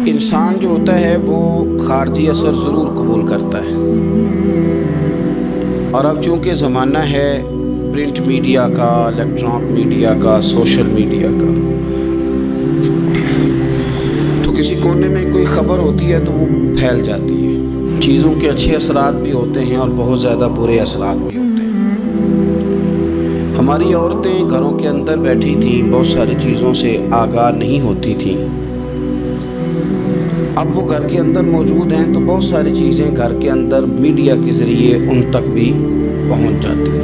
انسان جو ہوتا ہے وہ خارجی اثر ضرور قبول کرتا ہے، اور اب چونکہ زمانہ ہے پرنٹ میڈیا کا، الیکٹرانک میڈیا کا، سوشل میڈیا کا، تو کسی کونے میں کوئی خبر ہوتی ہے تو وہ پھیل جاتی ہے۔ چیزوں کے اچھے اثرات بھی ہوتے ہیں اور بہت زیادہ برے اثرات بھی ہوتے ہیں۔ ہماری عورتیں گھروں کے اندر بیٹھی تھیں، بہت ساری چیزوں سے آگاہ نہیں ہوتی تھیں۔ اب وہ گھر کے اندر موجود ہیں تو بہت ساری چیزیں گھر کے اندر میڈیا کے ذریعے ان تک بھی پہنچ جاتی ہیں۔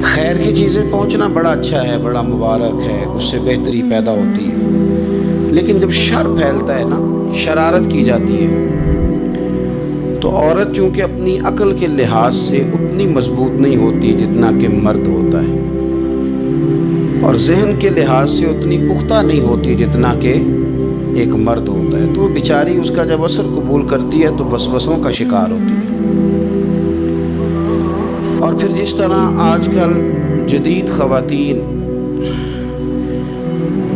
خیر کی چیزیں پہنچنا بڑا اچھا ہے، بڑا مبارک ہے، اس سے بہتری پیدا ہوتی ہے، لیکن جب شر پھیلتا ہے نا، شرارت کی جاتی ہے، تو عورت چونکہ اپنی عقل کے لحاظ سے اتنی مضبوط نہیں ہوتی جتنا کہ مرد ہوتا ہے، اور ذہن کے لحاظ سے اتنی پختہ نہیں ہوتی جتنا کہ ایک مرد ہوتا ہے، تو وہ بیچاری اس کا جب اثر قبول کرتی ہے تو وسوسوں کا شکار ہوتی ہے۔ اور پھر جس طرح آج کل جدید خواتین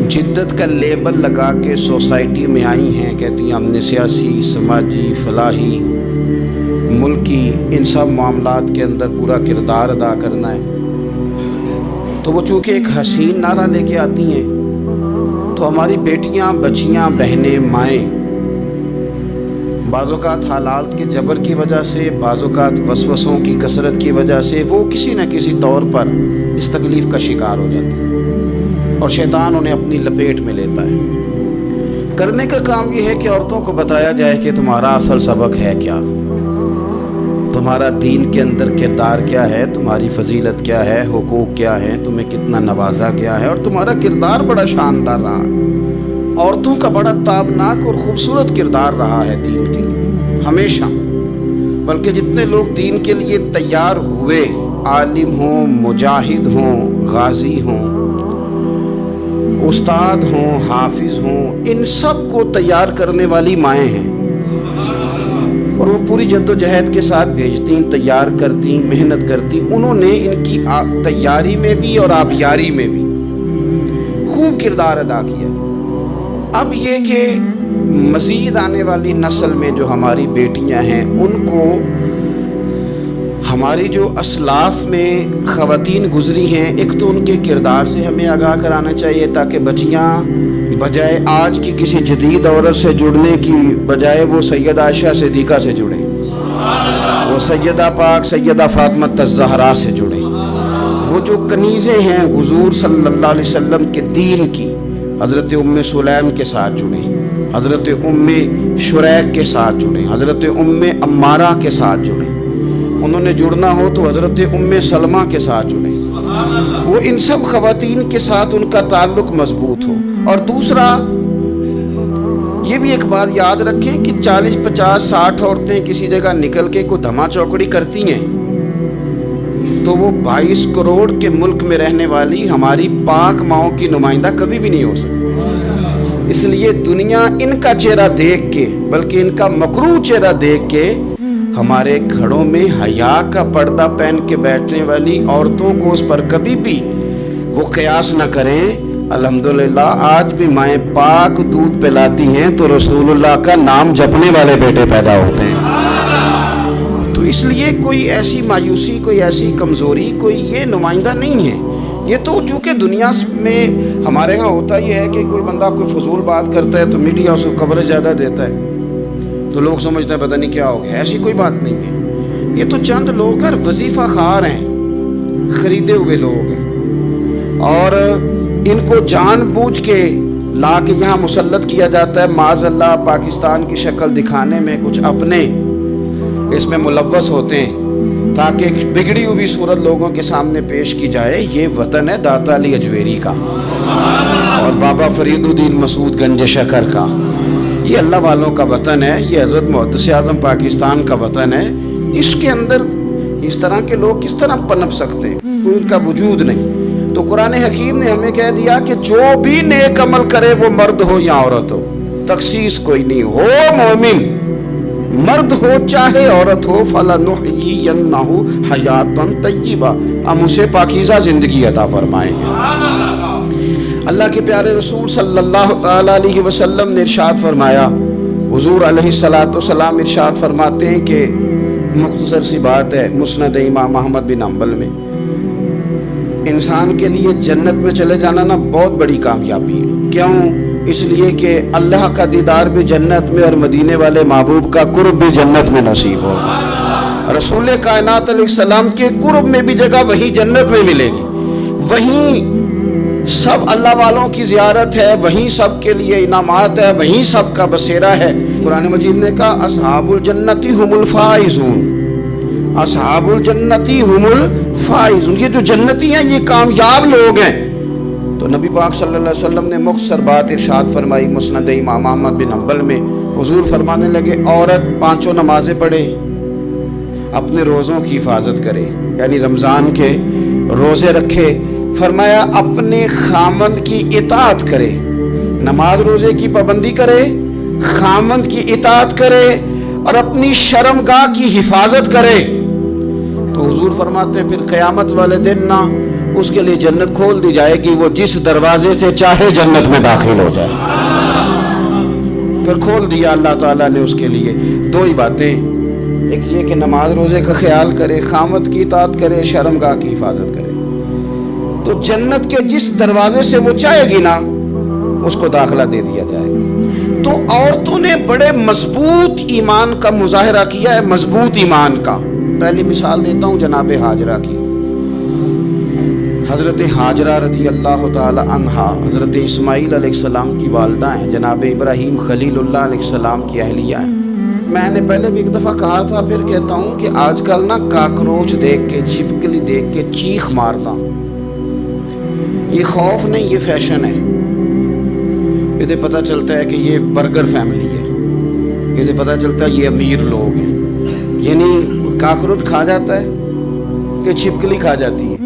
جدت کا لیبل لگا کے سوسائٹی میں آئی ہیں، کہتی ہیں ہم نے سیاسی، سماجی، فلاحی، ملکی، ان سب معاملات کے اندر پورا کردار ادا کرنا ہے، تو وہ چونکہ ایک حسین نعرہ لے کے آتی ہیں، تو ہماری بیٹیاں، بچیاں، بہنیں، مائیں بعض اوقات حالات کے جبر کی وجہ سے، بعض اوقات وسوسوں کی کثرت کی وجہ سے وہ کسی نہ کسی طور پر اس تکلیف کا شکار ہو جاتی ہیں، اور شیطان انہیں اپنی لپیٹ میں لیتا ہے۔ کرنے کا کام یہ ہے کہ عورتوں کو بتایا جائے کہ تمہارا اصل سبق ہے کیا، تمہارا دین کے اندر کردار کیا ہے، تمہاری فضیلت کیا ہے، حقوق کیا ہے، تمہیں کتنا نوازا گیا ہے، اور تمہارا کردار بڑا شاندار رہا ہے۔ عورتوں کا بڑا تابناک اور خوبصورت کردار رہا ہے دین کے لیے ہمیشہ، بلکہ جتنے لوگ دین کے لیے تیار ہوئے، عالم ہوں، مجاہد ہوں، غازی ہوں، استاد ہوں، حافظ ہوں، ان سب کو تیار کرنے والی مائیں ہیں، اور وہ پوری جد و جہد کے ساتھ بھیجتی، تیار کرتی، محنت کرتی۔ انہوں نے ان کی تیاری میں بھی اور آبیاری میں بھی خوب کردار ادا کیا۔ اب یہ کہ مزید آنے والی نسل میں جو ہماری بیٹیاں ہیں، ان کو ہماری جو اسلاف میں خواتین گزری ہیں، ایک تو ان کے کردار سے ہمیں آگاہ کرانا چاہیے، تاکہ بچیاں بجائے آج کی کسی جدید عورت سے جڑنے کی بجائے وہ سیدہ عائشہ صدیقہ سے جڑیں، وہ سیدہ پاک سیدہ فاطمہ الزہرا سے جڑیں، وہ جو کنیزیں ہیں حضور صلی اللہ علیہ وسلم کے دین کی، حضرت ام سلیم کے ساتھ جڑیں، حضرت ام شریک کے ساتھ جڑیں، حضرت ام عمارہ کے ساتھ جڑیں، انہوں نے جڑنا ہو تو حضرت ام سلمہ کے ساتھ جڑیں، وہ ان سب خواتین کے ساتھ ان کا تعلق مضبوط ہو۔ اور دوسرا یہ بھی ایک بات یاد رکھیں کہ 40، 50، 60 عورتیں کسی جگہ نکل کے کوئی دھما چوکڑی کرتی ہیں تو وہ 22 کروڑ کے ملک میں رہنے والی ہماری پاک ماؤں کی نمائندہ کبھی بھی نہیں ہو سکتی۔ اس لیے دنیا ان کا چہرہ دیکھ کے، بلکہ ان کا مکروہ چہرہ دیکھ کے، ہمارے گھروں میں حیا کا پردہ پہن کے بیٹھنے والی عورتوں کو اس پر کبھی بھی وہ قیاس نہ کریں۔ الحمدللہ آج بھی مائیں پاک دودھ پلاتی ہیں تو رسول اللہ کا نام جپنے والے بیٹے پیدا ہوتے ہیں۔ تو اس لیے کوئی ایسی مایوسی، کوئی ایسی کمزوری، کوئی یہ نمائندہ نہیں ہے۔ یہ تو چونکہ دنیا میں ہمارے ہاں ہوتا یہ ہے کہ کوئی بندہ کوئی فضول بات کرتا ہے تو میڈیا اس کو کوریج زیادہ دیتا ہے، تو لوگ سمجھتے ہیں پتہ نہیں کیا ہو گیا۔ ایسی کوئی بات نہیں ہے، یہ تو چند لوگ ہیں، وظیفہ خوار ہیں، خریدے ہوئے لوگ ہیں، اور ان کو جان بوجھ کے لا کے یہاں مسلط کیا جاتا ہے، معاذ اللہ پاکستان کی شکل دکھانے میں کچھ اپنے اس میں ملوث ہوتے ہیں، تاکہ ایک بگڑی ہوئی صورت لوگوں کے سامنے پیش کی جائے۔ یہ وطن ہے داتا علی اجویری کا اور بابا فرید الدین مسعود گنج شکر کا، یہ اللہ والوں کا وطن ہے، یہ حضرت محدث اعظم پاکستان کا وطن ہے۔ اس کے اندر اس طرح کے لوگ کس طرح پنپ سکتے ہیں؟ کوئی ان کا وجود نہیں۔ تو قرآن حکیم نے ہمیں کہہ دیا کہ جو بھی نیک عمل کرے وہ مرد ہو یا عورت ہو، تخصیص کوئی نہیں، ہو مومن، مرد ہو چاہے عورت ہو، فَلَنُحْيِيَنَّهُ حَيَاتًا طَيِّبَةً، ہم اسے پاکیزہ زندگی عطا فرمائیں گے۔ اللہ کے پیارے رسول صلی اللہ تعالی علیہ وسلم نے ارشاد فرمایا، حضور علیہ الصلوۃ والسلام ارشاد فرماتے ہیں کہ مختصر سی بات ہے مسند امام احمد بن حنبل میں، انسان کے لیے جنت میں چلے جانا نا بہت بڑی کامیابی ہے۔ کیوں؟ اس لیے کہ اللہ کا دیدار بھی جنت میں اور مدینے والے محبوب کا قرب بھی جنت میں نصیب ہوگا۔ رسول کائنات علیہ السلام کے قرب میں بھی جگہ وہی جنت میں ملے گی، وہیں سب اللہ والوں کی زیارت ہے، وہیں سب کے لیے انعامات ہے، وہیں سب کا بسیرا ہے۔ قرآن مجید نے کہا اصحاب الجنتی ہم الفائزون، اصحاب الجنتی ہم الفائزون، یہ جو جنتی ہیں یہ کامیاب لوگ ہیں۔ تو نبی پاک صلی اللہ علیہ وسلم نے مختصر بات ارشاد فرمائی مسند امام احمد بن حنبل میں، حضور فرمانے لگے عورت 5 نمازیں پڑھے، اپنے روزوں کی حفاظت کرے، یعنی رمضان کے روزے رکھے، فرمایا اپنے خامند کی اطاعت کرے، نماز روزے کی پابندی کرے، خامند کی اطاعت کرے اور اپنی شرمگاہ کی حفاظت کرے۔ تو حضور فرماتے ہیں پھر قیامت والے دن نا اس کے لیے جنت کھول دی جائے گی، وہ جس دروازے سے چاہے جنت میں داخل ہو جائے۔ پھر کھول دیا اللہ تعالیٰ نے اس کے لیے۔ 2 ہی باتیں، ایک یہ کہ نماز روزے کا خیال کرے، خامد کی اطاعت کرے، شرمگاہ کی حفاظت کرے، تو جنت کے جس دروازے سے وہ چاہے گی نا اس کو داخلہ دے دیا جائے گا۔ تو عورتوں نے بڑے مضبوط ایمان کا مظاہرہ کیا ہے، مضبوط ایمان کا۔ پہلی مثال دیتا ہوں جناب ہاجرہ کی۔ حضرت ہاجرہ رضی اللہ تعالی عنہا حضرت اسماعیل علیہ السلام کی والدہ ہیں، جناب ابراہیم خلیل اللہ علیہ السلام کی اہلیہ ہیں۔ میں نے پہلے بھی ایک دفعہ کہا تھا، پھر کہتا ہوں کہ آج کل نا کاکروچ دیکھ کے، چھپکلی دیکھ کے چیخ مارتا ہوں، یہ خوف نہیں، یہ فیشن ہے۔ اسے پتہ چلتا ہے کہ یہ برگر فیملی ہے، اسے پتہ چلتا ہے یہ امیر لوگ ہیں، یعنی کاکروچ کھا جاتا ہے کہ چھپکلی کھا جاتی ہے،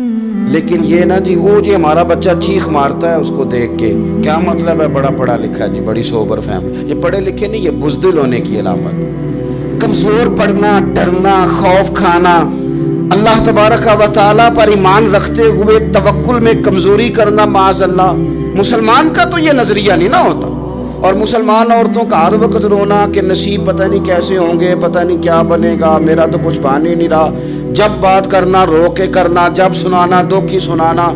لیکن یہ نا جی وہ جی ہمارا بچہ چیخ مارتا ہے اس کو دیکھ کے، کیا مطلب ہے بڑا پڑھا لکھا جی، بڑی سوبر فیملی۔ یہ پڑھے لکھے نہیں، یہ بزدل ہونے کی علامت، کمزور پڑنا، ڈرنا، خوف کھانا، اللہ تبارک و تعالیٰ پر ایمان رکھتے ہوئے توکل میں کمزوری کرنا، معاذ اللہ۔ مسلمان کا تو یہ نظریہ نہیں نہ ہوتا، اور مسلمان عورتوں کا ہر وقت رونا کہ نصیب پتہ نہیں کیسے ہوں گے، پتہ نہیں کیا بنے گا، میرا تو کچھ بن ہی نہیں رہا۔ جب بات کرنا رو کے کرنا، جب سنانا دکھ ہی سنانا۔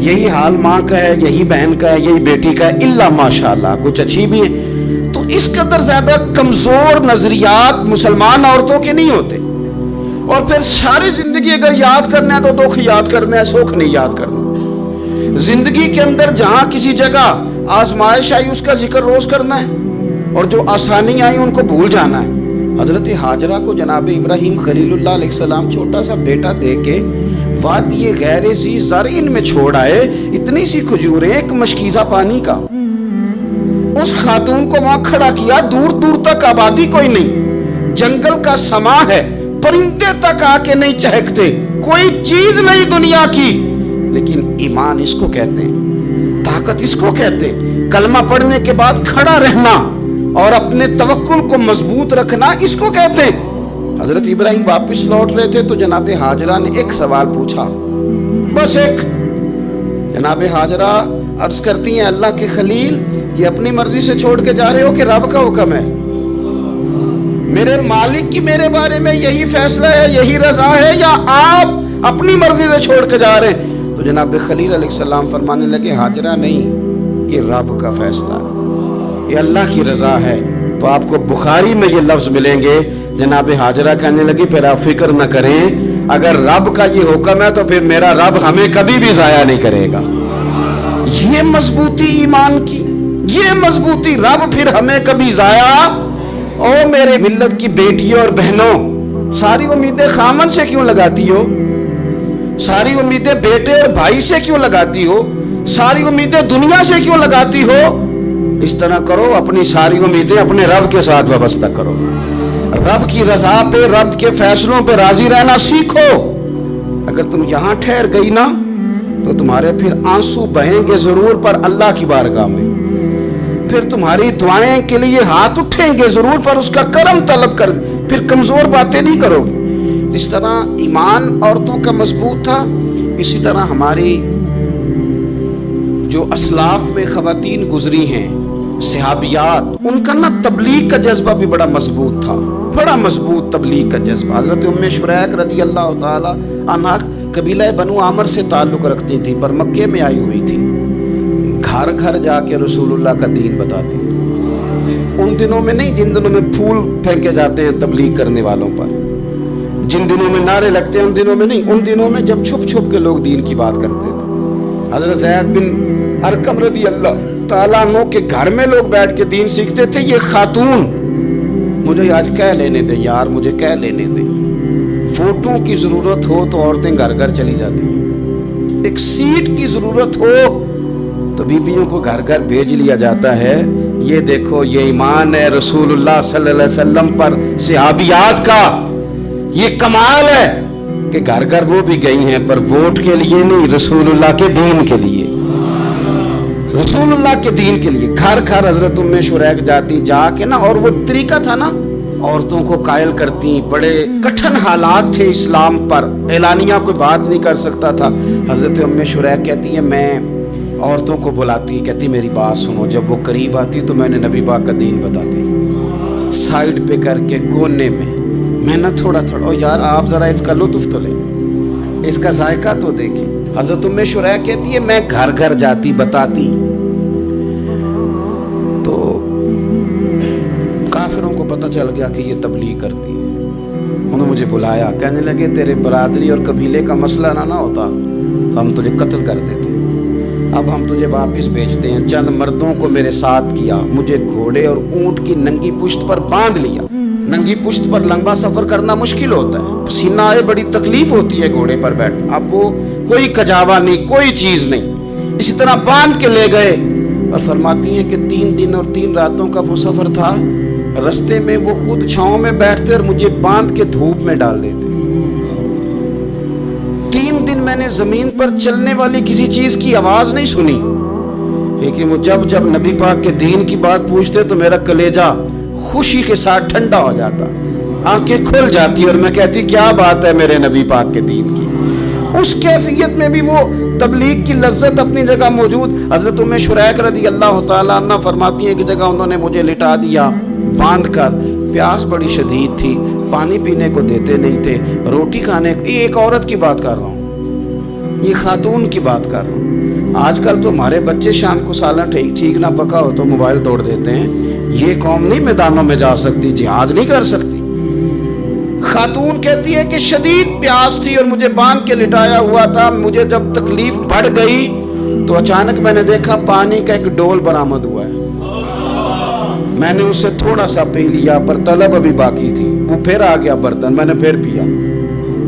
یہی حال ماں کا ہے، یہی بہن کا ہے، یہی بیٹی کا ہے، الا ماشاءاللہ کچھ اچھی بھی ہے۔ تو اس قدر زیادہ کمزور نظریات مسلمان عورتوں کے نہیں ہوتے۔ اور پھر ساری زندگی اگر یاد کرنا ہے تو دکھ یاد کرنا ہے، سکھ نہیں یاد کرنا۔ زندگی کے اندر جہاں کسی جگہ آزمائش آئی اس کا ذکر روز کرنا ہے، اور جو آسانی آئی ان کو بھول جانا ہے۔ حضرت ہاجرہ کو جناب ابراہیم خلیل اللہ علیہ السلام چھوٹا سا بیٹا دے کے وادی غیر ذی زرعین میں چھوڑ آئے، اتنی سی کھجوریں، ایک مشکیزہ پانی کا۔ اس خاتون کو وہاں کھڑا کیا، دور دور تک آبادی کوئی نہیں، جنگل کا سما ہے، پرندے تک آ کے نہیں چہکتے، کوئی چیز نہیں دنیا کی، لیکن ایمان اس کو کہتے ہیں، طاقت اس کو کہتے ہیں، کلمہ پڑھنے کے بعد کھڑا رہنا اور اپنے توکل کو مضبوط رکھنا اس کو کہتے ہیں۔ حضرت ابراہیم واپس لوٹ رہے تھے تو جناب ہاجرہ نے ایک سوال پوچھا، بس ایک۔ جناب ہاجرہ عرض کرتی ہیں اللہ کے خلیل، یہ اپنی مرضی سے چھوڑ کے جا رہے ہو کہ رب کا حکم ہے؟ میرے مالک کی میرے بارے میں یہی فیصلہ ہے، یہی رضا ہے، یا آپ اپنی مرضی سے چھوڑ کے جا رہے ہیں؟ تو جناب خلیل علیہ السلام فرمانے لگے ہاجرہ نہیں، یہ رب کا فیصلہ ہے، یہ اللہ کی رضا ہے۔ تو آپ کو بخاری میں یہ لفظ ملیں گے، جناب ہاجرہ کہنے لگی پھر آپ فکر نہ کریں، اگر رب کا یہ حکم ہے تو پھر میرا رب ہمیں کبھی بھی ضائع نہیں کرے گا۔ یہ مضبوطی ایمان کی، یہ مضبوطی، رب پھر ہمیں کبھی ضائع۔ او میرے ملت کی بیٹیوں اور بہنوں، ساری امیدیں خامن سے کیوں لگاتی ہو؟ ساری امیدیں بیٹے اور بھائی سے کیوں لگاتی ہو؟ ساری امیدیں دنیا سے کیوں لگاتی ہو؟ اس طرح کرو، اپنی ساری امیدیں اپنے رب کے ساتھ وابستہ کرو، رب کی رضا پہ، رب کے فیصلوں پہ راضی رہنا سیکھو۔ اگر تم یہاں ٹھہر گئی نا تو تمہارے پھر آنسو بہیں گے ضرور پر اللہ کی بارگاہ میں، پھر تمہاری دعائیں کے لیے ہاتھ اٹھیں گے ضرور پر اس کا کرم طلب کر، پھر کمزور باتیں نہیں کرو۔ جس طرح ایمان عورتوں کا مضبوط تھا، اسی طرح ہماری جو اسلاف میں خواتین گزری ہیں صحابیات، ان کا نا تبلیغ کا جذبہ بھی بڑا مضبوط تھا، بڑا مضبوط تبلیغ کا جذبہ. حضرت ام شریک رضی اللہ تعالی عنہ قبیلہ بنو عامر سے تعلق رکھتی تھی، پر مکے میں آئی ہوئی تھی. گھر گھر جا کے رسول اللہ کا دین بتاتی. ان دنوں میں نہیں جن دنوں میں پھول پھینکے جاتے ہیں تبلیغ کرنے والوں پر، جن دنوں میں نعرے لگتے ہیں ان دنوں میں نہیں، ان دنوں میں جب چھپ چھپ کے لوگ دین کی بات کرتے تھے. حضرت زید بن ارقم رضی اللہ تعالیٰ عنہ کے گھر میں لوگ بیٹھ کے دین سیکھتے تھے. یہ خاتون مجھے آج کہہ لینے دے یار، مجھے کہہ لینے دے. ووٹوں کی ضرورت ہو تو عورتیں گھر گھر چلی جاتی ہیں، ایک سیٹ کی ضرورت ہو تو بیویوں کو گھر گھر بھیج لیا جاتا ہے. یہ دیکھو یہ ایمان ہے رسول اللہ صلی اللہ علیہ وسلم پر صحابیات کا، یہ کمال ہے کہ گھر گھر وہ بھی گئی ہیں، پر ووٹ کے لیے نہیں، رسول اللہ کے دین کے لیے، رسول اللہ کے دین کے لیے. گھر گھر حضرت ام شریک جاتی، جا کے نا، اور وہ طریقہ تھا نا، عورتوں کو قائل کرتی. بڑے کٹھن حالات تھے اسلام پر، اعلانیہ کوئی بات نہیں کر سکتا تھا. حضرت ام شریک کہتی ہے میں عورتوں کو بلاتی، کہتی میری بات سنو. جب وہ قریب آتی تو میں نے نبی پاک کا دین بتاتی، سائیڈ پہ کر کے کونے میں نہ تھوڑا تھوڑا. یار آپ ذرا اس کا لطف تو لیں، اس کا ذائقہ تو دیکھیں. حضرت ام شریک کہتی ہے میں گھر گھر جاتی بتاتی. تو کافروں کو پتہ چل گیا کہ یہ تبلیغ کرتی ہے. انہوں نے مجھے بلایا، کہنے لگے تیرے برادری اور قبیلے کا مسئلہ نہ ہوتا تو ہم تجھے قتل کر دیتے، اب ہم تجھے واپس بھیجتے ہیں. چند مردوں کو میرے ساتھ کیا، مجھے گھوڑے اور اونٹ کی ننگی پشت پر باندھ لیا. ننگی پشت پر لمبا سفر کرنا مشکل ہوتا ہے، پسینہ آئے، بڑی تکلیف ہوتی ہے گھوڑے پر بیٹھ. اب وہ کوئی کجاوا نہیں، کوئی چیز نہیں، اسی طرح باندھ کے لے گئے. اور فرماتی ہیں کہ 3 دن اور 3 راتوں کا وہ سفر تھا. رستے میں وہ خود چھاؤں میں بیٹھتے اور مجھے باندھ کے دھوپ میں ڈال دیتے. 3 دن میں نے زمین پر چلنے والی کسی چیز کی آواز نہیں سنی، لیکن وہ جب نبی پاک کے دین کی بات پوچھتے تو میرا کلیجہ خوشی کے ساتھ ٹھنڈا ہو جاتا، آنکھیں کھل جاتی اور میں کہتی کیا بات ہے میرے نبی پاک کے دین کی. اس کیفیت میں بھی وہ تبلیغ کی لذت اپنی جگہ موجود. حضرت ام شریک رضی اللہ تعالیٰ عنہ فرماتی ہے کہ جگہ انہوں نے مجھے لٹا دیا باندھ کر. پیاس بڑی شدید تھی، پانی پینے کو دیتے نہیں تھے، روٹی کھانے. یہ ایک عورت کی بات کر رہا ہوں، یہ خاتون کی بات کر رہا ہوں. آج کل تو ہمارے بچے شام کو سالن ٹھیک نہ پکا ہو تو موبائل توڑ دیتے ہیں. یہ قوم نہیں میدانوں میں جا سکتی، جہاد نہیں کر سکتی. خاتون کہتی ہے کہ شدید پیاس تھی اور مجھے باندھ کے لٹایا ہوا تھا. مجھے جب تکلیف بڑھ گئی تو اچانک میں نے دیکھا پانی کا ایک ڈول برآمد ہوا ہے. میں نے اسے تھوڑا سا پی لیا، پر طلب ابھی باقی تھی. وہ پھر آ گیا برتن، میں نے پھر پیا.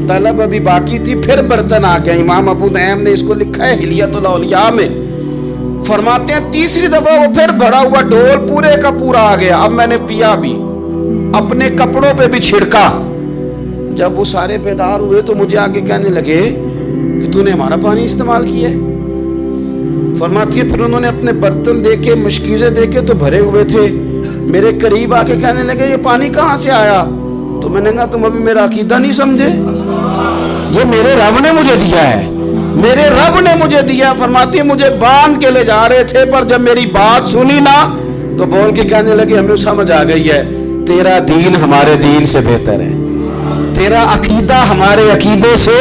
طلب ابھی باقی تھی، پھر برتن آ گیا. امام ابو نعیم نے اس کو لکھا ہے حلیۃ الاولیاء میں. فرماتے ہیں تیسری دفعہ وہ پھر بھرا ہوا ڈول پورے کا پورا آ گیا. اب میں نے پیا بھی، اپنے کپڑوں پہ بھی چھڑکا. جب وہ سارے بیدار ہوئے تو مجھے آگے کہنے لگے کہ تو نے ہمارا پانی استعمال کیا ہے. فرماتی ہے پھر انہوں نے اپنے برتن دیکھے، مشکیزیں دیکھے تو بھرے ہوئے تھے. میرے قریب آ کے کہنے لگے یہ پانی کہاں سے آیا؟ تو میں نے کہا تم ابھی میرا عقیدہ نہیں سمجھے، یہ میرے رب نے مجھے دیا ہے، میرے رب نے مجھے دیا. فرماتی ہے مجھے باندھ کے لے جا رہے تھے، پر جب میری بات سنی نا تو بول کے کہنے لگے ہمیں سمجھ آ گئی ہے تیرا دین ہمارے دین سے بہتر ہے، تیرا عقیدہ ہمارے عقیدے سے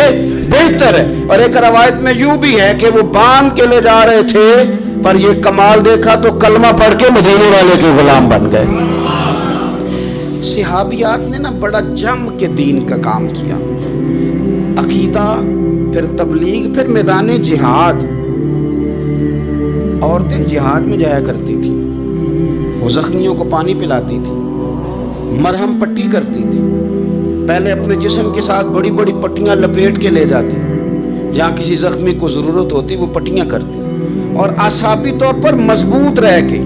بہتر ہے. اور ایک روایت میں یوں بھی ہے کہ وہ باندھ کے لے جا رہے تھے، پر یہ کمال دیکھا تو کلمہ پڑھ کے مدینے والے کے غلام بن گئے. صحابیات نے نا بڑا جم کے دین کا کام کیا. عقیدہ، پھر تبلیغ، پھر میدان جہاد. عورتیں جہاد میں جایا کرتی تھی، وہ زخمیوں کو پانی پلاتی تھی، مرہم پٹی کرتی تھی. پہلے اپنے جسم کے ساتھ بڑی بڑی پٹیاں لپیٹ کے لے جاتی، جہاں کسی زخمی کو ضرورت ہوتی وہ پٹیاں کرتی. اور اعصابی طور پر مضبوط رہ کے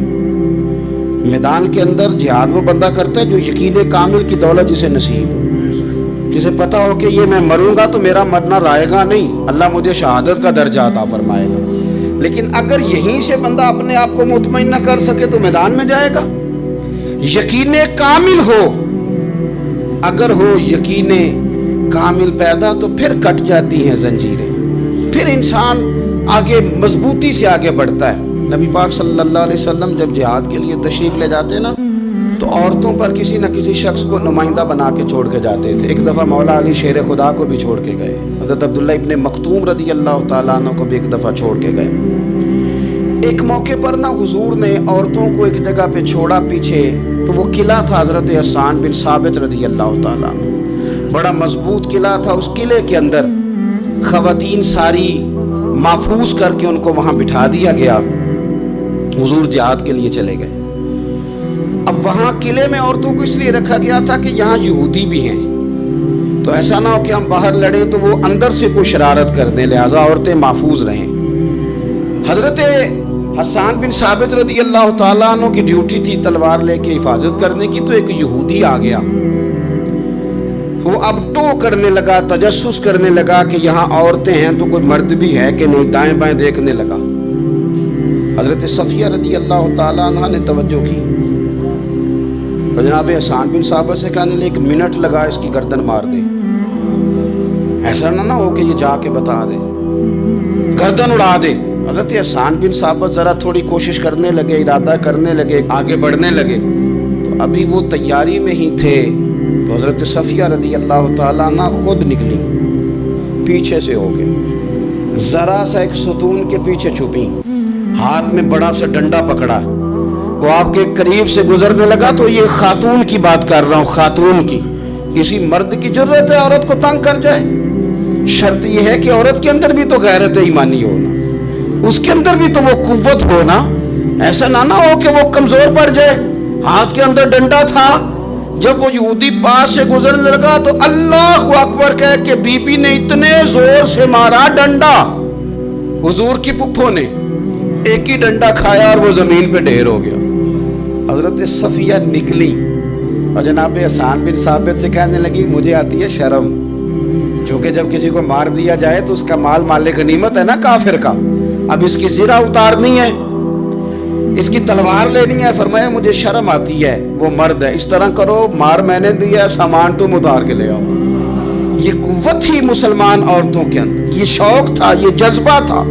میدان کے اندر جہاد وہ بندہ کرتا ہے جو یقین کامل کی دولت جسے نصیب ہو، جسے پتا ہو کہ یہ میں مروں گا تو میرا مرنا رائے گا نہیں، اللہ مجھے شہادت کا درجہ عطا فرمائے گا. لیکن اگر یہیں سے بندہ اپنے آپ کو مطمئن نہ کر سکے تو میدان میں جائے گا. یقین کامل ہو، اگر ہو یقین کامل پیدا تو پھر کٹ جاتی ہیں زنجیریں، پھر انسان آگے مضبوطی سے آگے بڑھتا ہے۔ نبی پاک صلی اللہ علیہ وسلم جب جہاد کے لیے تشریف لے جاتے نا تو عورتوں پر کسی نہ کسی شخص کو نمائندہ بنا کے چھوڑ کے جاتے تھے۔ ایک دفعہ مولا علی شیر خدا کو بھی چھوڑ کے گئے، حضرت عبداللہ ابن مختوم رضی اللہ تعالیٰ عنہ کو بھی ایک دفعہ چھوڑ کے گئے۔ ایک موقع پر نا حضور نے عورتوں کو ایک جگہ پہ چھوڑا پیچھے، تو وہ قلعہ تھا حضرت حسان بن ثابت رضی اللہ تعالیٰ عنہ، بڑا مضبوط قلعہ تھا۔ اس قلعے کے اندر خواتین ساری محفوظ کر کے ان کو وہاں بٹھا دیا گیا۔ حضور جہاد کے لیے چلے گئے۔ اب وہاں قلعے میں عورتوں کو اس لیے رکھا گیا تھا کہ یہاں یہودی بھی ہیں، تو ایسا نہ ہو کہ ہم باہر لڑیں تو وہ اندر سے کوئی شرارت کر دیں، لہٰذا عورتیں محفوظ رہیں۔ حضرت حسان بن ثابت رضی اللہ تعالیٰ عنہ کی ڈیوٹی تھی تلوار لے کے حفاظت کرنے کی، تو ایک یہودی آ گیا، وہ اب ٹو کرنے لگا، تجسس کرنے لگا کہ یہاں عورتیں ہیں تو کوئی مرد بھی ہے کہ نہیں، دائیں بائیں دیکھنے لگا۔ حضرت صفیہ رضی اللہ تعالیٰ عنہ نے توجہ کی، جناب حسان بن ثابت سے کہنے لے 1 منٹ لگا اس کی گردن مار دے، ایسا نہ ہو کہ یہ جا کے بتا دے، گردن اڑا دے۔ حضرت حسان بن ثابت ذرا تھوڑی کوشش کرنے لگے، ارادہ کرنے لگے، آگے بڑھنے لگے، تو ابھی وہ تیاری میں ہی تھے تو حضرت صفیہ رضی اللہ تعالیٰ عنہ خود نکلی، پیچھے سے ہو کے ذرا سا ایک ستون کے پیچھے چھپی، ہاتھ میں بڑا سا ڈنڈا پکڑا، وہ آپ کے قریب سے گزرنے لگا۔ تو یہ خاتون کی بات کر رہا ہوں، خاتون کی، کسی مرد کی ضرورت ہے عورت کو تنگ کر جائے؟ شرط یہ ہے کہ عورت کے اندر بھی تو غیرت ایمانی ہونا، اس کے اندر بھی تو وہ قوت ہونا، ایسا نہ ہو کہ وہ کمزور پڑ جائے۔ ہاتھ کے اندر ڈنڈا تھا، جب وہ یہودی پاس سے گزرنے لگا تو اللہ اکبر کہہ کہ بی بی نے اتنے زور سے مارا ڈنڈا، حضور کی پھپھو نے ایک ہی ڈنڈا کھایا اور وہ زمین پہ ڈھیر ہو گیا۔ حضرت صفیہ نکلی اور جناب حسان بن ثابت سے کہنے لگی مجھے آتی ہے شرم، چونکہ جب کسی کو مار دیا جائے تو اس کا مال مال غنیمت ہے نا کافر کا، اب اس کی زرہ اتارنی ہے، اس کی تلوار لینی ہے۔ فرمایا مجھے شرم آتی ہے، وہ مرد ہے، اس طرح کرو مار میں نے دیا، سامان تم اتار کے لے آؤ۔ یہ قوت تھی مسلمان عورتوں کے اندر، یہ شوق تھا، یہ جذبہ تھا۔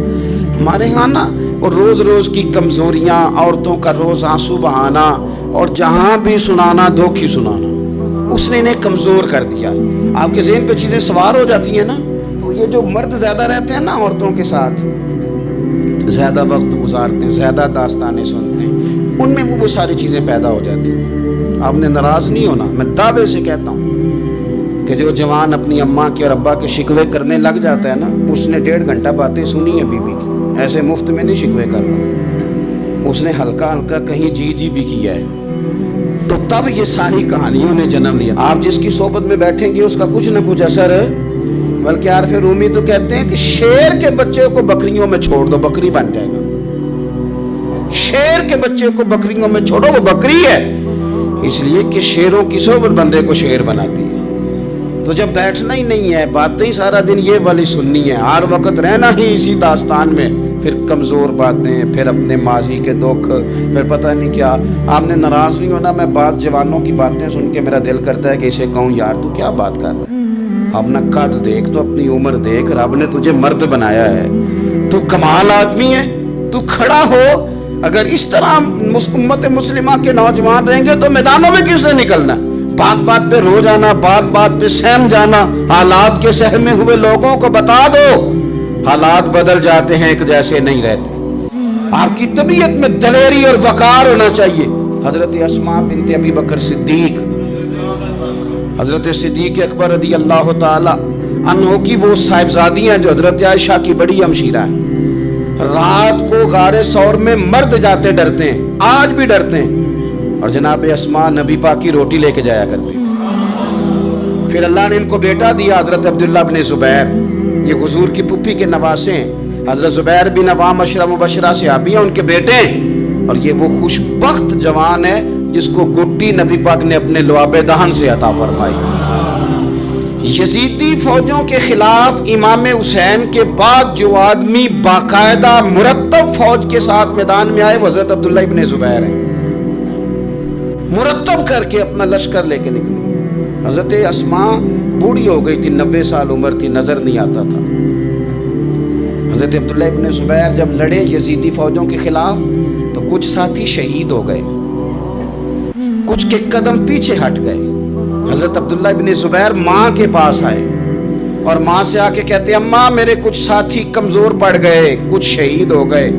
ہمارے ہاں نا اور روز روز کی کمزوریاں، عورتوں کا روز آنسو بہانا اور جہاں بھی سنانا دکھ ہی سنانا، اس نے انہیں کمزور کر دیا۔ آپ کے ذہن پہ چیزیں سوار ہو جاتی ہیں نا، تو یہ جو مرد زیادہ رہتے ہیں نا عورتوں کے ساتھ، زیادہ وقت گزارتے ہیں، زیادہ داستانیں سنتے ہیں، ان میں وہ ساری چیزیں پیدا ہو جاتی ہیں۔ آپ نے ناراض نہیں ہونا، میں دعوے سے کہتا ہوں کہ جو جوان اپنی اماں کے اور ابا کے شکوے کرنے لگ جاتا ہے نا، اس نے 1.5 گھنٹہ باتیں سنی ہیں بیوی کی، ایسے مفت میں نہیں شکوے کرنا، اس نے ہلکا ہلکا کہیں جی بھی کیا ہے، تو تب یہ ساری کہانیوں نے جنم لیا۔ آپ جس کی صحبت میں بیٹھیں گے اس کا کچھ نہ کچھ اثر ہے، بلکہ عارف رومی تو کہتے ہیں کہ شیر کے بچے کو بکریوں میں چھوڑ دو، بکری بن جائے گا۔ شیر کے بچے کو بکریوں میں چھوڑو، وہ بکری ہے، اس لیے کہ شیروں کی صحبت بندے کو شیر بناتی ہے۔ تو جب بیٹھنا ہی نہیں ہے، باتیں ہی سارا دن یہ والی سننی ہے، ہر وقت رہنا ہی اسی داستان میں، پھر کمزور باتیں، پھر اپنے ماضی کے دکھ، پھر پتہ نہیں کیا۔ آپ نے ناراض نہیں ہونا، میں بعض جوانوں کی باتیں سن کے میرا دل کرتا ہے کہ اسے کہوں یار تو کیا بات کر رہا ہے، اپنا قد دیکھ تو اپنی عمر دیکھ، رب نے تجھے مرد بنایا ہے، تو کمال آدمی ہے، تو کھڑا ہو۔ اگر اس طرح امت مسلمہ کے نوجوان رہیں گے تو میدانوں میں کس نے نکلنا؟ بات بات پہ رو جانا، بات بات پہ سہم جانا، حالات کے سہمے ہوئے لوگوں کو بتا دو حالات بدل جاتے ہیں، ایک جیسے نہیں رہتے۔ آپ کی طبیعت میں دلیری اور وقار ہونا چاہیے۔ حضرت اسماء بنت ابی بکر صدیق، حضرت صدیق اکبر رضی اللہ تعالی عنہ کی وہ صاحبزادی ہیں جو حضرت عائشہ کی بڑی ہمشیرہ ہیں۔ رات کو غار ثور میں مرد جاتے ڈرتے ہیں، آج بھی ڈرتے ہیں، اور جناب اسماء نبی پاک کی روٹی لے کے جایا کرتے تھے۔ پھر اللہ نے ان کو بیٹا دیا، حضرت عبداللہ بن زبیر، یہ حضور کی پھپھی کے نواسے ہیں۔ حضرت زبیر بن عوام عشرہ مبشرہ صحابی ہیں، ان کے بیٹے ہیں، اور یہ وہ خوش بخت جوان ہے جس کو گٹی نبی پاک نے اپنے لعاب دہن سے عطا فرمائی۔ یزیدی فوجوں کے خلاف امام حسین کے بعد جو آدمی باقاعدہ مرتب فوج کے ساتھ میدان میں آئے وہ حضرت عبداللہ ابن زبیر ہیں، مرتب کر کے اپنا لشکر لے کے نکلے۔ حضرت اسماء بوڑھی ہو گئی تھی، 90 سال عمر تھی، نظر نہیں آتا تھا۔ حضرت عبداللہ ابن زبیر جب لڑے یزیدی فوجوں کے خلاف تو کچھ ساتھی شہید ہو گئے، کچھ کے قدم پیچھے ہٹ گئے۔ حضرت عبداللہ ابن زبیر ماں کے پاس آئے اور ماں سے آ کے کہتے ہیں اماں میرے کچھ ساتھی کمزور پڑ گئے، کچھ شہید ہو گئے،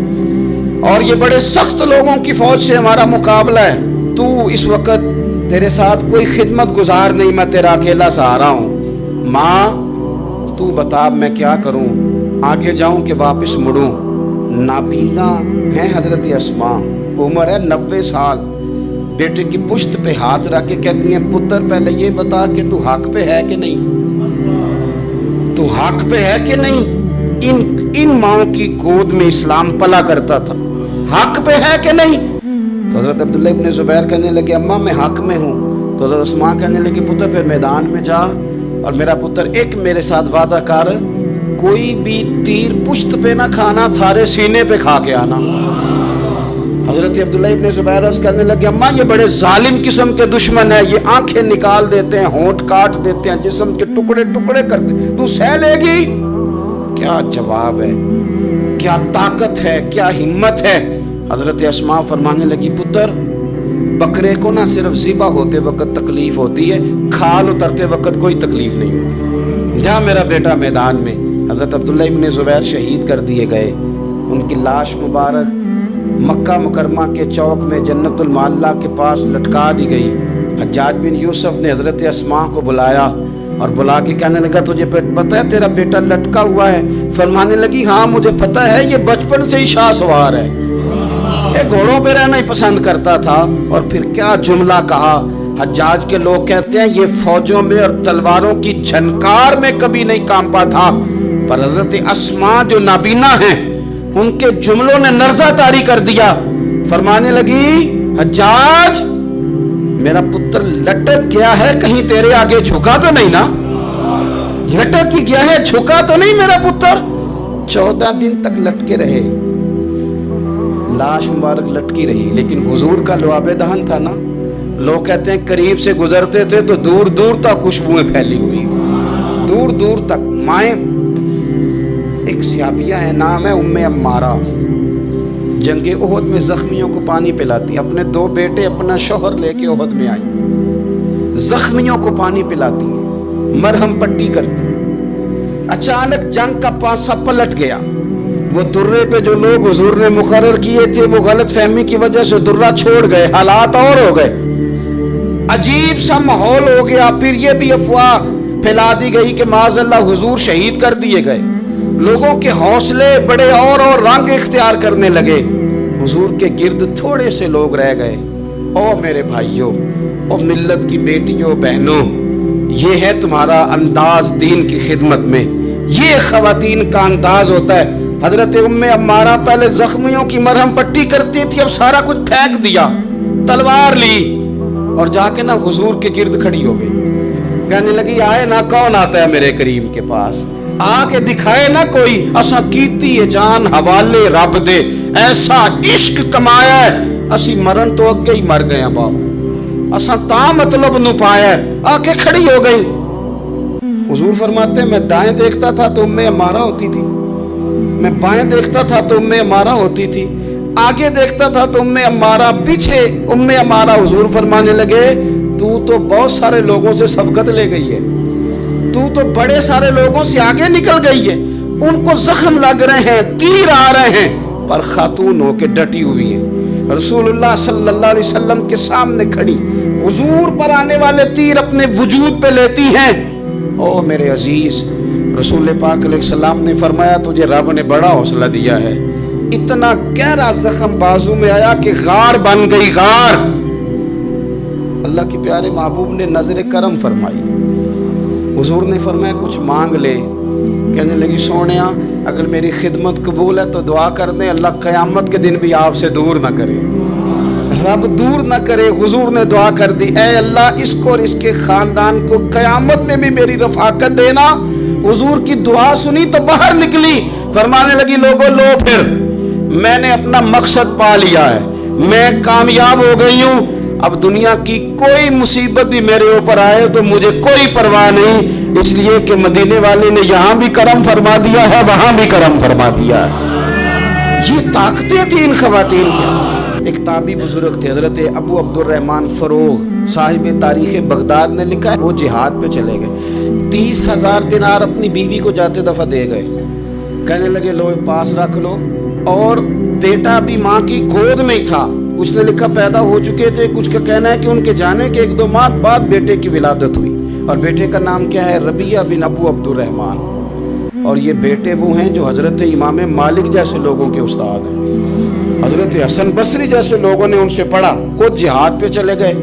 اور یہ بڑے سخت لوگوں کی فوج سے ہمارا مقابلہ ہے، تو اس وقت تیرے ساتھ کوئی خدمت گزار نہیں، میں تیرا اکیلا سہارا ہوں، ماں تو بتا میں کیا کروں، آگے جاؤں کہ واپس مڑوں؟ نابینا ہیں حضرت اسماء، عمر ہے 90 سال، بیٹے کی پشت پہ ہاتھ رکھ کے کہتی ہیں پتر پہلے یہ بتا کہ تو حق پہ ہے کہ نہیں، تو حق پہ ہے کہ نہیں؟ ان ماں کی گود میں اسلام پلا کرتا تھا، حق پہ ہے کہ نہیں؟ تو حضرت عبداللہ ابن زبیر کہنے لگے اماں میں حق میں ہوں۔ تو حضرت اسماء کہنے لگی پتر پھر میدان میں جا اور میرا پتر ایک میرے ساتھ وعدہ کر، کوئی بھی تیر پشت پہ نہ کھانا، سارے سینے پہ کھا کے آنا۔ حضرت عبداللہ ابن زبیر عرض کرنے لگے اماں یہ بڑے ظالم قسم کے دشمن ہے، یہ آنکھیں نکال دیتے ہیں، ہونٹ کاٹ دیتے ہیں، جسم کے ٹکڑے ٹکڑے کرتے ہیں، تو سہ لے گی؟ کیا جواب ہے، کیا طاقت ہے، کیا ہمت ہے۔ حضرت اسماء فرمانے لگی پتر بکرے کو نہ صرف ذبح ہوتے وقت تکلیف ہوتی ہے، کھال اترتے وقت کوئی تکلیف نہیں ہوتی، جا میرا بیٹا میدان میں۔ حضرت عبداللہ ابن زبیر شہید کر دیے گئے، ان کی لاش مبارک مکہ مکرمہ کے چوک میں جنت المعلیٰ کے پاس لٹکا دی گئی۔ حجاج بن یوسف نے حضرت اسماء کو بلایا اور بلا کے کہنے لگا تجھے پتہ ہے تیرا بیٹا لٹکا ہوا ہے؟ فرمانے لگی ہاں مجھے پتہ ہے، یہ بچپن سے ہی شاہ سوار ہے، یہ گھوڑوں پہ رہنا ہی پسند کرتا تھا۔ اور پھر کیا جملہ کہا، حجاج کے لوگ کہتے ہیں یہ فوجوں میں اور تلواروں کی جھنکار میں کبھی نہیں کانپا تھا، پر حضرت اسماء جو نابینا ہیں ان کے جملوں نے نرزہ طاری کر دیا۔ فرمانے لگی حجاج میرا پتر لٹک گیا ہے، کہیں تیرے آگے جھکا تو نہیں نا؟ لٹک ہی گیا ہے، جھکا تو نہیں میرا پتر؟ 14 دن تک لٹکے رہے، لاش مبارک لٹکی رہی، لیکن حضور کا لعاب دہن تھا نا، لوگ کہتے ہیں قریب سے گزرتے تھے تو دور دور تک خوشبوئیں پھیلی ہوئی، دور دور تک۔ مائیں ایک صحابیہ ہے، نام ہے ام عمارہ، جنگ احد میں زخمیوں کو پانی پلاتی، اپنے 2 بیٹے اپنا شوہر لے کے احد میں آئی، زخمیوں کو پانی پلاتی، مرہم پٹی کرتی۔ اچانک جنگ کا پاسا پلٹ گیا، وہ درے پہ جو لوگ حضور نے مقرر کیے تھے وہ غلط فہمی کی وجہ سے درہ چھوڑ گئے، حالات اور ہو گئے، عجیب سا ماحول ہو گیا۔ پھر یہ بھی افواہ پھیلا دی گئی کہ معاذ اللہ حضور شہید کر دیے گئے، لوگوں کے حوصلے بڑے اور رنگ اختیار کرنے لگے، حضور کے گرد تھوڑے سے لوگ رہ گئے۔ او میرے بھائیوں، او ملت کی بیٹیوں بہنوں، یہ ہے تمہارا انداز دین کی خدمت میں، یہ خواتین کا انداز ہوتا ہے۔ حضرت ام عمارہ پہلے زخمیوں کی مرہم پٹی کرتی تھی، اب سارا کچھ پھینک دیا، تلوار لی اور جا کے نا حضور کے گرد کھڑی ہو گئی، کہنے لگی آئے نا کون آتا ہے میرے کریم کے پاس، آ کے دکھائے نا کوئی، اساں کیتی ہے جان حوالے رب دے، ایسا عشق کمایا ہے اسی مرن تو اگے ہی مر گئے ہیں باپ، اساں تا مطلب نو پایا ہے، آ کے کھڑی ہو گئی۔ حضور فرماتے ہیں میں دائیں دیکھتا تھا تو ام عمارہ ہوتی تھی، میں بائیں دیکھتا تھا تو ام عمارہ ہوتی تھی، آگے دیکھتا تھا تو ام عمارہ، پیچھے ام عمارہ۔ حضور فرمانے لگے تو بہت سارے لوگوں سے سبقت لے گئی ہے، تو بڑے سارے لوگوں سے آگے نکل گئی ہے، ان کو زخم لگ رہے ہیں، تیر آ رہے ہیں، پر خاتون ہو کے ڈٹی ہوئی ہے، رسول اللہ صلی اللہ علیہ وسلم کے سامنے کھڑی، حضور پر آنے والے تیر اپنے وجود پہ لیتی ہیں۔ او میرے عزیز، رسول پاک علیہ السلام نے فرمایا تجھے رب نے بڑا حوصلہ دیا ہے، اتنا گہرا زخم بازو میں آیا کہ غار بن گئی، غار۔ اللہ کے پیارے محبوب نے نظر کرم فرمائی، حضور نے فرمایا کچھ مانگ لے، کہنے لگی سونیا اگر میری خدمت قبول ہے تو دعا کر دیں اللہ قیامت کے دن بھی آپ سے دور نہ کرے، رب دور نہ کرے۔ حضور نے دعا کر دی، اے اللہ اس کو اور اس کے خاندان کو قیامت میں بھی میری رفاقت دینا۔ حضور کی دعا سنی تو باہر نکلی، فرمانے لگی لوگوں لو پھر میں نے اپنا مقصد پا لیا ہے، میں کامیاب ہو گئی ہوں، اب دنیا کی کوئی مصیبت بھی میرے اوپر آئے تو مجھے کوئی پرواہ نہیں، اس لیے کہ مدینے والے نے یہاں بھی کرم فرما دیا ہے، وہاں بھی کرم فرما دیا ہے۔ یہ طاقتیں تھیں ان خواتین کی۔ ایک تابعی بزرگ تھے حضرت ابو عبد الرحمن فروغ، صاحب تاریخ بغداد نے لکھا ہے وہ جہاد پہ چلے گئے، 30,000 دینار اپنی بیوی کو جاتے دفعہ دے گئے، کہنے لگے لو پاس رکھ لو، اور بیٹا بھی ماں کی گود میں ہی تھا، کچھ نے لکھا پیدا ہو چکے تھے، کچھ کا کہنا ہے کہ ان کے جانے کے 1-2 ماہ بعد بیٹے کی ولادت ہوئی، اور بیٹے کا نام کیا ہے؟ ربیعہ بن ابو عبد الرحمن، اور یہ بیٹے وہ ہیں جو حضرت امام مالک جیسے لوگوں کے استاد ہیں، حضرت حسن بصری جیسے لوگوں نے ان سے پڑھا، خود جہاد پہ چلے گئے۔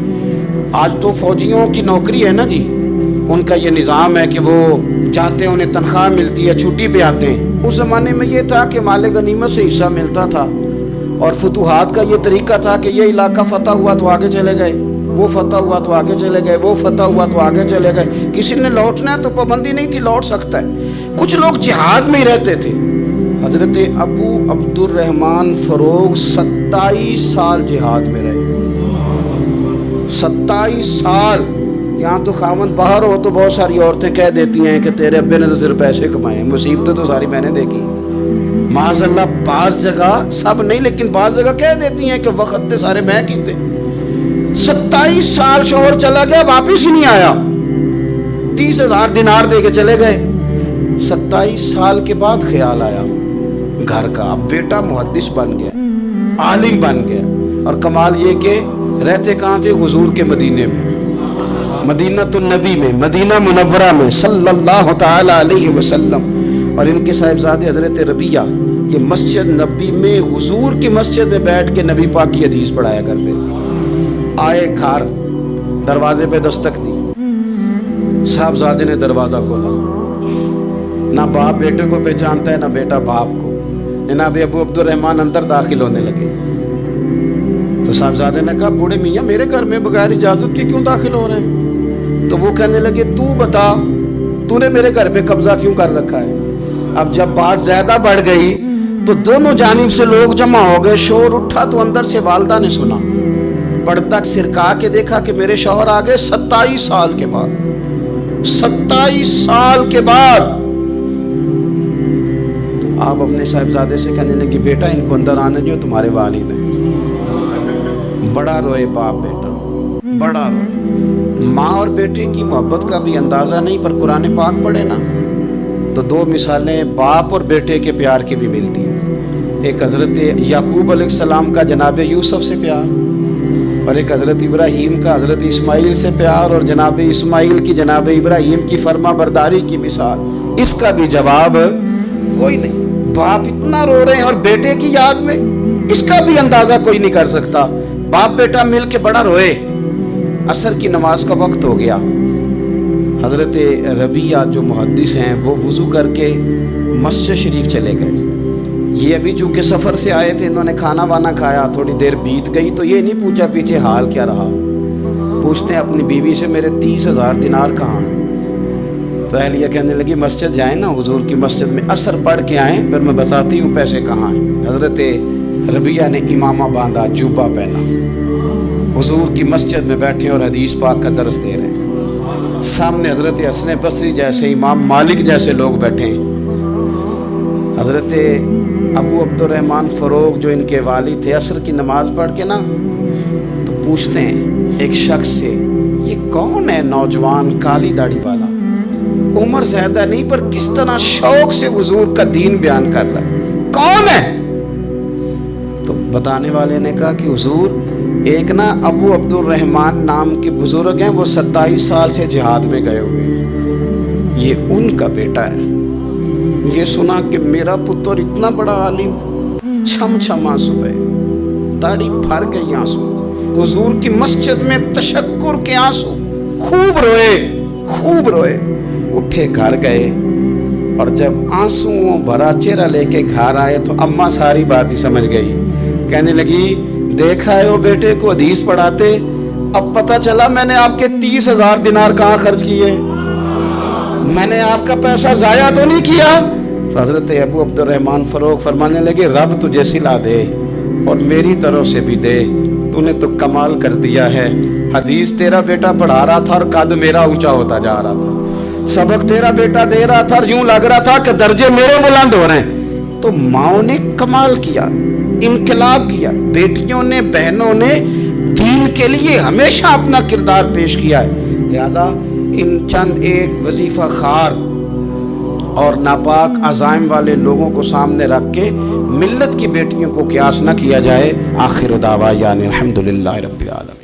آج تو فوجیوں کی نوکری ہے نا جی، ان کا یہ نظام ہے کہ وہ جاتے ہیں، انہیں تنخواہ ملتی ہے، چھٹی پہ آتے ہیں۔ اس زمانے میں یہ تھا کہ مال غنیمت سے حصہ ملتا تھا، اور فتوحات کا یہ طریقہ تھا کہ یہ علاقہ فتح ہوا تو آگے چلے گئے، وہ فتح ہوا تو آگے چلے گئے، وہ فتح ہوا تو آگے چلے گئے، کسی نے لوٹنا ہے تو پابندی نہیں تھی، لوٹ سکتا ہے۔ کچھ لوگ جہاد میں ہی رہتے تھے۔ حضرت ابو عبد الرحمن فروغ 27 سال جہاد میں رہے، 27 سال۔ یہاں تو خاوند باہر ہو تو بہت ساری عورتیں کہہ دیتی ہیں کہ تیرے ابے نے تو صرف پیسے کمائے، مصیبتیں تو ساری میں نے دیکھی۔ معاذ اللہ، بعض جگہ، سب نہیں لیکن بعض جگہ کہہ دیتی ہیں کہ وقت تے سارے میں کیتے۔ 27 سال شوہر چلا گیا، واپس ہی نہیں آیا، 30,000 دینار دے کے چلے گئے۔ 27 سال کے بعد خیال آیا گھر کا، اب بیٹا محدث بن گیا، عالم بن گیا، اور کمال یہ کہ رہتے کہاں تھے؟ حضور کے مدینے میں، مدینہ النبی میں، مدینہ منورہ میں صلی اللہ تعالی علیہ وسلم۔ اور ان کے صاحبزادے حضرت ربیعہ یہ مسجد نبی میں، حضور کی مسجد میں بیٹھ کے نبی پاک کی حدیث پڑھایا کرتے۔ آئے گھر، دروازے پہ دستک دی، صاحبزادے نے دروازہ کھولا، نہ باپ بیٹے کو پہچانتا ہے نہ بیٹا باپ کو۔ جناب ابو عبد الرحمن اندر داخل ہونے لگے تو صاحبزادے نے کہا بوڑھے میاں میرے گھر میں بغیر اجازت کے کیوں داخل ہو رہے ہیں؟ تو وہ کہنے لگے تو بتا، تو نے میرے گھر پہ قبضہ کیوں کر رکھا ہے؟ اب جب بات زیادہ بڑھ گئی تو دونوں جانب سے لوگ جمع ہو گئے، شور اٹھا تو اندر سے والدہ نے سنا، پردہ سرکا کے دیکھا کہ میرے شوہر آ گئے 27 سال کے بعد، 27 سال کے بعد۔ آپ اپنے صاحبزادے سے کہنے لگے بیٹا ان کو اندر آنے جو تمہارے والد ہیں۔ بڑا روئے باپ بیٹا، بڑا روئے۔ ماں اور بیٹے کی محبت کا بھی اندازہ نہیں، پر قرآن پاک پڑھے نا تو 2 مثالیں باپ اور بیٹے کے پیار کی بھی ملتی ہیں۔ ایک حضرت یعقوب علیہ السلام کا جناب یوسف سے پیار، اور ایک حضرت ابراہیم کا حضرت اسماعیل سے پیار، اور جناب اسماعیل کی جناب ابراہیم کی فرما برداری کی مثال، اس کا بھی جواب کوئی نہیں۔ باپ اتنا رو رہے ہیں اور بیٹے کی یاد میں، اس کا بھی اندازہ کوئی نہیں کر سکتا۔ باپ بیٹا مل کے بڑا روئے۔ عصر کی نماز کا وقت ہو گیا، حضرت ربیعہ جو محدث ہیں وہ وضو کر کے مسجد شریف چلے گئے۔ یہ ابھی چونکہ سفر سے آئے تھے، انہوں نے کھانا وانا کھایا، تھوڑی دیر بیت گئی تو یہ نہیں پوچھا پیچھے حال کیا رہا، پوچھتے ہیں اپنی بیوی سے میرے 30,000 دینار کہاں ہیں؟ تو اہلیہ کہنے لگی مسجد جائیں نا، حضور کی مسجد میں عصر پڑھ کے آئیں، پھر میں بتاتی ہوں پیسے کہاں ہیں۔ حضرت ربیعہ نے امامہ باندھا، جوبہ پہنا، حضور کی مسجد میں بیٹھے اور حدیث پاک کا درس دے رہے ہیں۔ سامنے حضرت حسن بصری جیسے، امام مالک جیسے لوگ بیٹھے ہیں۔ حضرت ابو عبد الرحمن فروغ جو ان کے والد تھے، عصر کی نماز پڑھ کے نا تو پوچھتے ہیں ایک شخص سے یہ کون ہے نوجوان کالی داڑھی والا، عمر زیادہ نہیں پر کس طرح شوق سے حضور کا دین بیان کر رہا ہے، کون ہے؟ تو بتانے والے نے کہا کہ حضور ایک نا ابو عبد الرحمن نام کے بزرگ ہیں، وہ 27 سال سے جہاد میں گئے ہوئے ہیں، یہ ان کا بیٹا ہے۔ یہ سنا کہ میرا پتر اتنا بڑا عالم، چھم چھم آنسو ہے، داڑھی بھر گئی آنسو، حضور کی مسجد میں تشکر کے آنسو، خوب روئے، خوب روئے۔ اٹھے گھر گئے، اور جب آنسوؤں بھرا چہرہ لے کے گھر آئے تو اماں ساری بات ہی سمجھ گئی، کہنے لگی دیکھا ہے وہ بیٹے کو حدیث پڑھاتے، اب پتہ چلا میں نے آپ کے 30,000 دینار کہاں خرچ کیے، میں نے آپ کا پیسہ ضائع تو نہیں کیا۔ تو حضرت ابو عبد الرحمن فروغ فرمانے لگے رب تجھے صلہ دے اور میری طرف سے بھی دے، تو نے تو کمال کر دیا ہے، حدیث تیرا بیٹا پڑھا رہا تھا اور قد میرا اونچا ہوتا جا رہا تھا۔ سبق تیرا بیٹا دے رہا تھا اور یوں لگ رہا تھا کہ درجے میرے بلند ہو رہے ہیں. تو ماؤں نے کمال کیا, انقلاب کیا. بیٹیوں نے, بہنوں نے دین کے لیے ہمیشہ اپنا کردار پیش کیا ہے. لہذا ان چند ایک وظیفہ خار اور ناپاک عزائم والے لوگوں کو سامنے رکھ کے ملت کی بیٹیوں کو قیاس نہ کیا جائے. آخر دعوانا الحمدللہ رب العالمین.